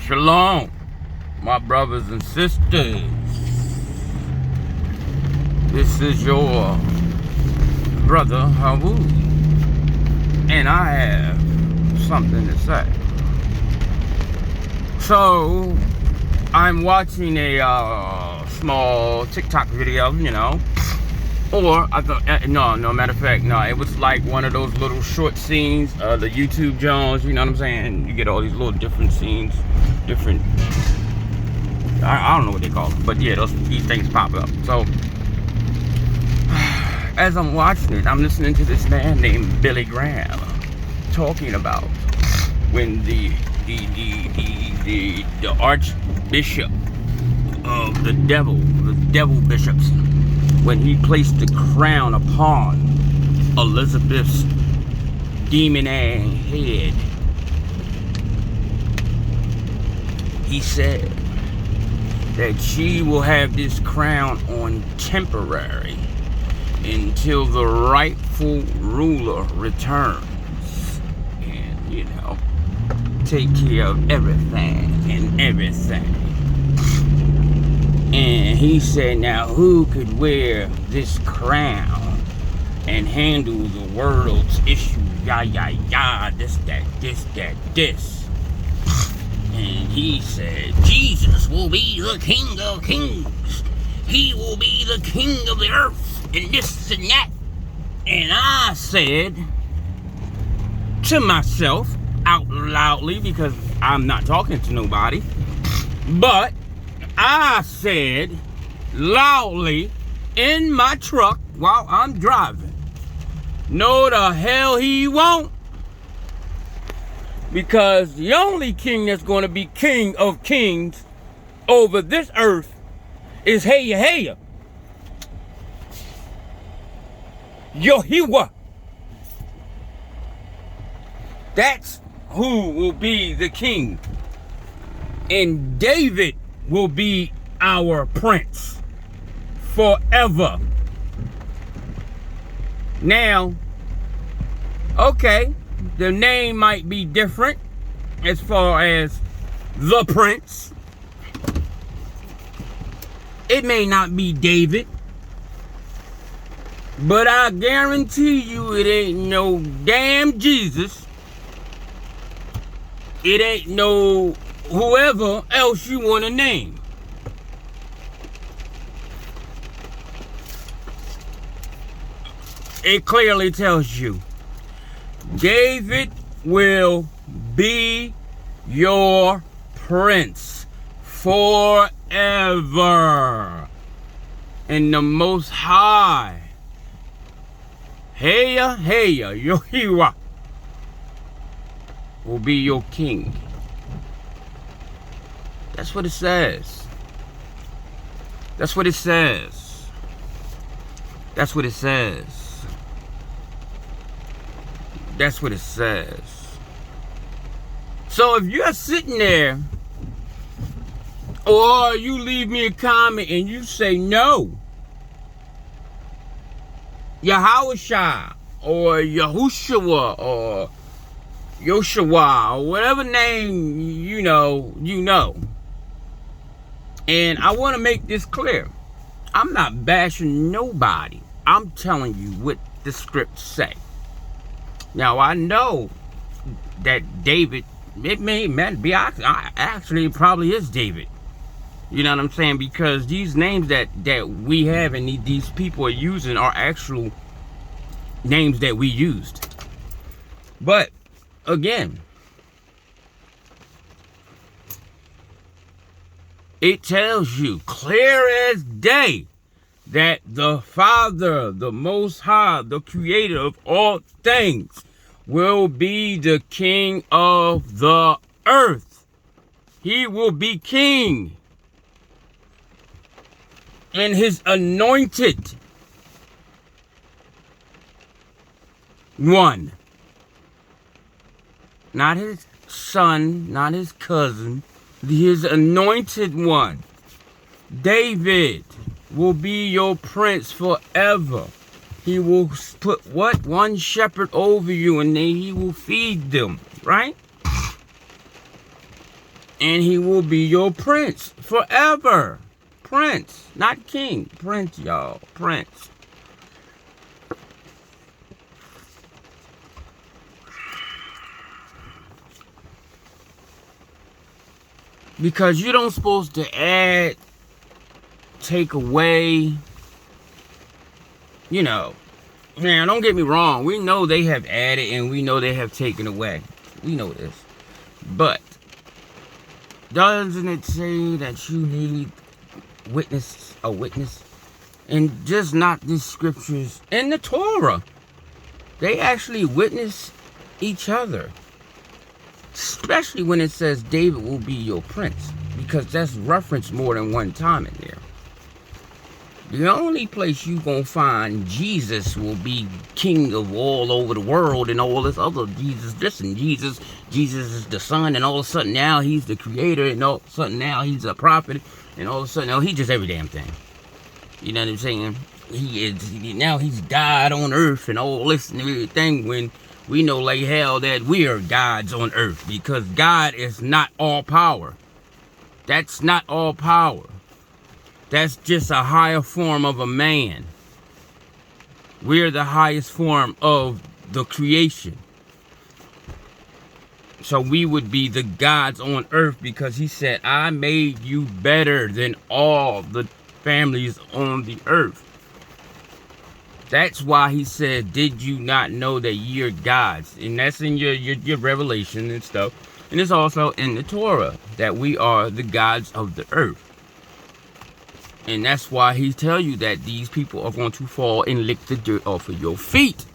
Shalom, my brothers and sisters. This is your brother Hawu, and I have something to say. So, I'm watching a small TikTok video, or I thought, no, matter of fact, no, it was like one of those little short scenes, the YouTube Jones, you know what I'm saying? You get all these little different scenes, I don't know what they call them, but yeah, these things pop up. So, as I'm watching it, I'm listening to this man named Billy Graham talking about when the Archbishop of the devil bishops, when he placed the crown upon Elizabeth's demon-ass head, he said that she will have this crown on temporary until the rightful ruler returns and, take care of everything. And he said, now who could wear this crown and handle the world's issues? This. And he said, Jesus will be the King of Kings. He will be the King of the earth, and this and that. And I said to myself, out loudly, because I'm not talking to nobody, but I said loudly in my truck while I'm driving, no the hell he won't. Because the only king that's going to be King of Kings over this earth is Yahuwah. Yahuwah. That's who will be the king. And David will be our prince forever. Now, okay, the name might be different as far as the prince. It may not be David, but I guarantee you it ain't no damn Jesus. It ain't no whoever else you want to name. It clearly tells you David will be your prince forever. And the Most High, Yahuwah, will be your king. That's what it says. That's what it says. That's what it says. That's what it says. So if you're sitting there, or you leave me a comment and you say no, Yahawashah or Yahushua or Yoshua or whatever name you know. And I want to make this clear. I'm not bashing nobody. I'm telling you what the scripts say. Now, I know that David, it may be actually probably is David. You know what I'm saying? Because these names that we have and these people are using are actual names that we used. But, again, it tells you clear as day that the Father, the Most High, the Creator of all things, will be the King of the earth. He will be king. And his anointed one. Not his son, not his cousin. His anointed one. David will be your prince forever. He will put one shepherd over you, and then he will feed them, right? And he will be your prince forever. Prince, not king. Prince, y'all. Prince. Because you don't supposed to add, take away, you know. Now, don't get me wrong. We know they have added and we know they have taken away. We know this. But doesn't it say that you need a witness? And just not these scriptures in the Torah. They actually witness each other. Especially when it says David will be your prince. Because that's referenced more than one time in there. The only place you gonna find Jesus will be king of all over the world and all this other Jesus. Listen, Jesus is the son, and all of a sudden now he's the creator, and all of a sudden now he's a prophet, and all of a sudden now he's just every damn thing. You know what I'm saying? Now he's God on earth and all this and everything, when we know like hell that we are gods on earth, because God is not all power. That's not all power. That's just a higher form of a man. We're the highest form of the creation. So we would be the gods on earth, because he said, I made you better than all the families on the earth. That's why he said, did you not know that you're gods? And that's in your revelation and stuff. And it's also in the Torah that we are the gods of the earth. And that's why he tell you that these people are going to fall and lick the dirt off of your feet.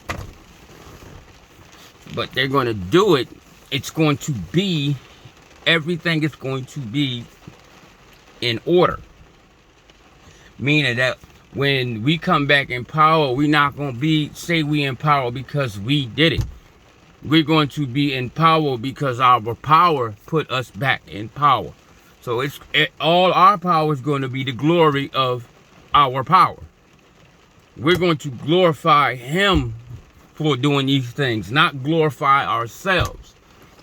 But they're going to do it. It's going to be, everything is going to be in order. Meaning that when we come back in power, we're not going to say we in power because we did it. We're going to be in power because our power put us back in power. So all our power is going to be the glory of our power. We're going to glorify him for doing these things, not glorify ourselves.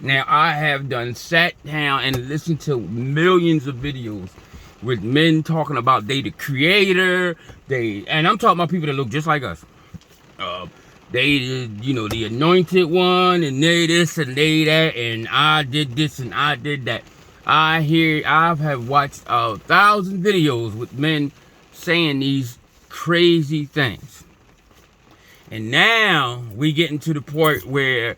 Now, I have sat down and listened to millions of videos with men talking about they the creator, and I'm talking about people that look just like us. They, the anointed one, and they this and they that, and I did this and I did that. I have watched 1,000 videos with men saying these crazy things. And now we getting to the point where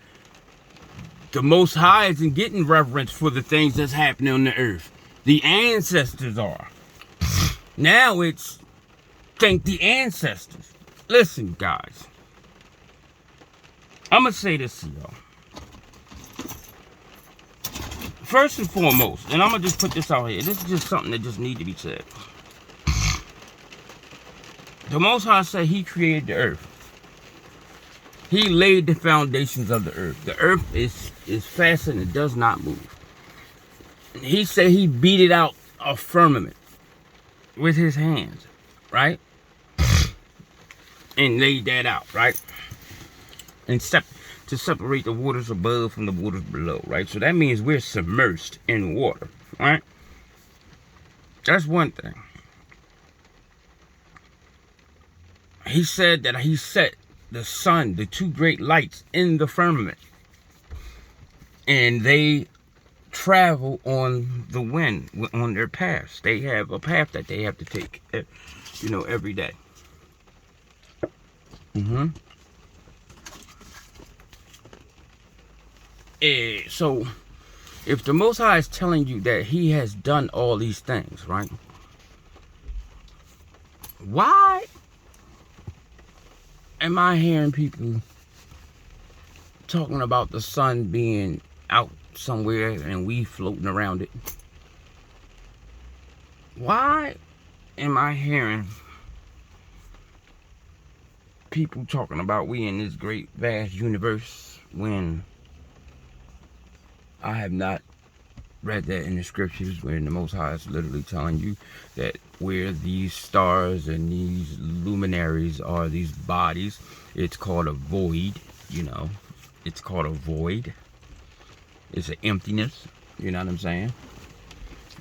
the Most High isn't getting reverence for the things that's happening on the earth. The ancestors are. Now it's thank the ancestors. Listen, guys. I'm going to say this to y'all. First and foremost, and I'm going to just put this out here. This is just something that just needs to be said. The Most High said he created the earth. He laid the foundations of the earth. The earth is fastened and does not move. And he said he beat it out a firmament with his hands, right? And laid that out, right? And to separate the waters above from the waters below, right? So that means we're submerged in water, right? That's one thing. He said that he set the sun, the two great lights in the firmament, and they travel on the wind, on their paths. They have a path that they have to take, every day. So, if the Most High is telling you that he has done all these things, right? Why am I hearing people talking about the sun being out somewhere and we floating around it? Why am I hearing people talking about we in this great vast universe when I have not read that in the scriptures, where the Most High is literally telling you that where these stars and these luminaries are, these bodies, it's called a void, it's called a void. It's an emptiness, you know what I'm saying?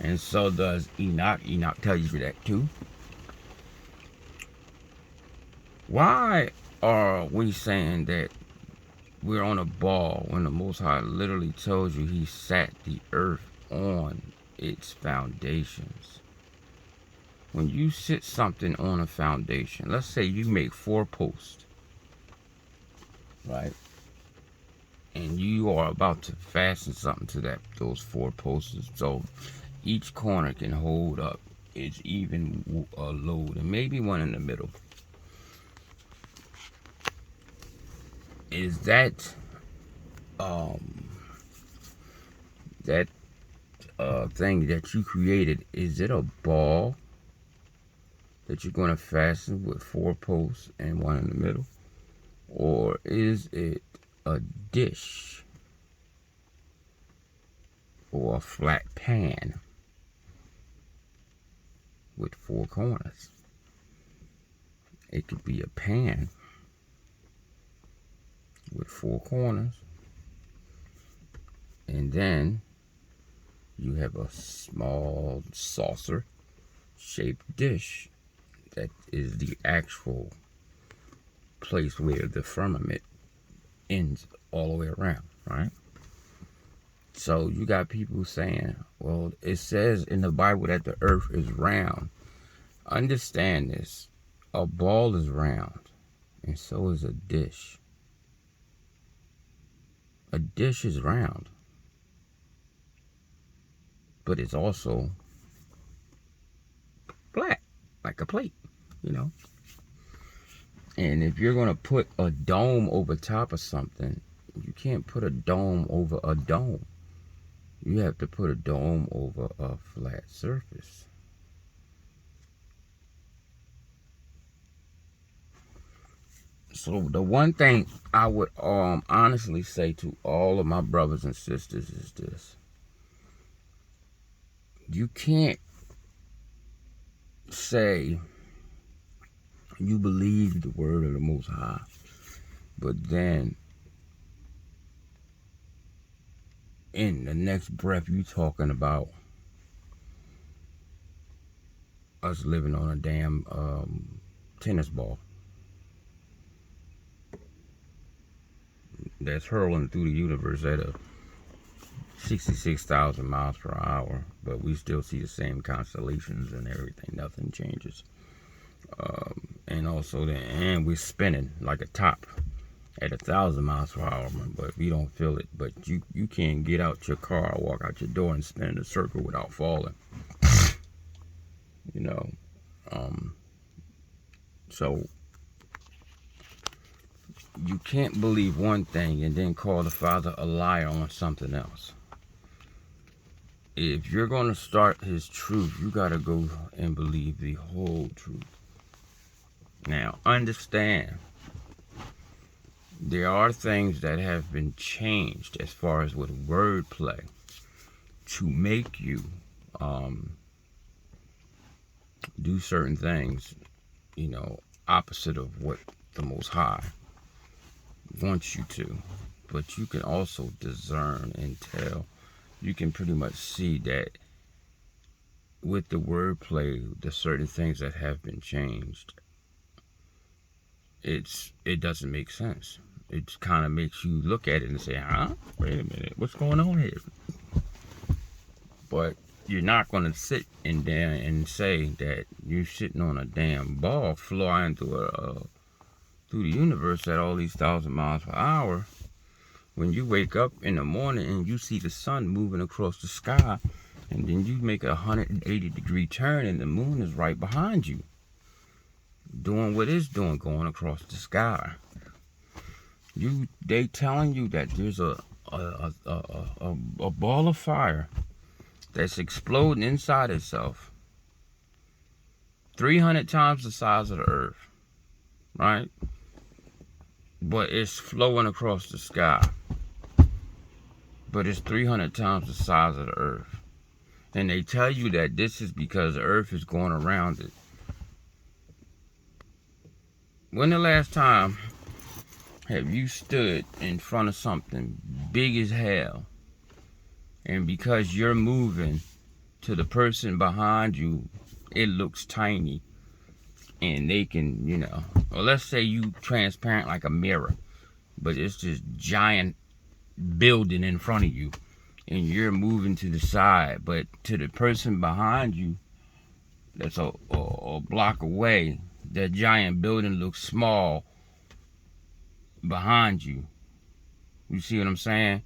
And so does Enoch. Enoch tells you that too. Why are we saying that we're on a ball when the Most High literally tells you he sat the earth on its foundations? When you sit something on a foundation, let's say you make 4 posts, right? And you are about to fasten something to those 4 posts, so each corner can hold up its even load, and maybe one in the middle. Is that thing that you created, is it a ball that you're going to fasten with 4 posts and one in the middle? Or is it a dish or a flat pan with 4 corners? It could be a pan with 4 corners, and then you have a small saucer shaped dish that is the actual place where the firmament ends all the way around, right? So you got people saying, well, it says in the Bible that the earth is round. Understand this. A ball is round, and so is a dish. A dish is round, but it's also flat, like a plate, you know? And if you're going to put a dome over top of something, you can't put a dome over a dome. You have to put a dome over a flat surface. So the one thing I would honestly say to all of my brothers and sisters is this. You can't say you believe the word of the Most High, but then in the next breath you talking about us living on a damn tennis ball that's hurling through the universe at a 66,000 miles per hour, but we still see the same constellations and everything. Nothing changes. And also, and we're spinning like a top at 1,000 miles per hour, but we don't feel it. But you can't get out your car, walk out your door, and spin in a circle without falling. You know, so you can't believe one thing and then call the Father a liar on something else. If you're going to start his truth, you got to go and believe the whole truth. Now, understand, there are things that have been changed as far as with wordplay to make you do certain things, you know, opposite of what the Most High wants you to. But you can also discern and tell. You can pretty much see that with the wordplay, the certain things that have been changed, it doesn't make sense. It kind of makes you look at it and say, huh? Wait a minute, what's going on here? But you're not going to sit in there and say that you're sitting on a damn ball flying through the universe at all these 1,000 miles per hour. When you wake up in the morning and you see the sun moving across the sky, and then you make a 180-degree turn and the moon is right behind you, doing what it's doing, going across the sky. They telling you that there's a ball of fire that's exploding inside itself, 300 times the size of the earth, right? But it's flowing across the sky. But it's 300 times the size of the earth. And they tell you that this is because the earth is going around it. When the last time have you stood in front of something big as hell, and because you're moving, to the person behind you, it looks tiny. And they can, you know, or let's say you transparent like a mirror, but it's this giant building in front of you and you're moving to the side, but to the person behind you that's a block away, that giant building looks small behind you. You see what I'm saying?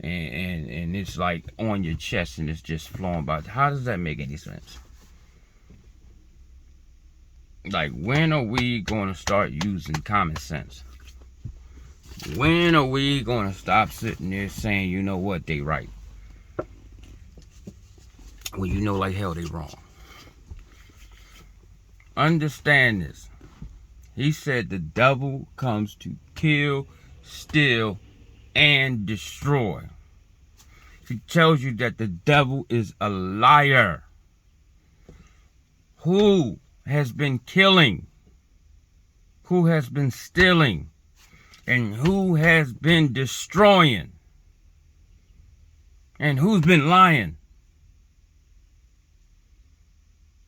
And it's like on your chest and it's just flowing by. How does that make any sense? Like, when are we going to start using common sense? When are we going to stop sitting there saying, you know what, they right, when you know like hell they wrong? Understand this. He said the devil comes to kill, steal, and destroy. He tells you that the devil is a liar. Who has been killing? Who has been stealing? And who has been destroying? And who's been lying?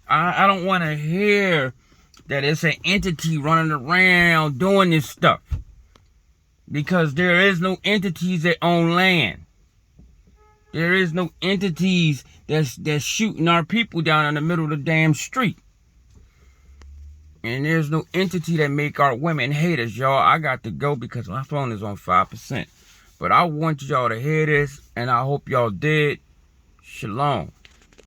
I don't want to hear that it's an entity running around doing this stuff. Because there is no entities that own land. There is no entities that's shooting our people down in the middle of the damn street. And there's no entity that make our women hate us, y'all. I got to go because my phone is on 5%. But I want y'all to hear this, and I hope y'all did. Shalom.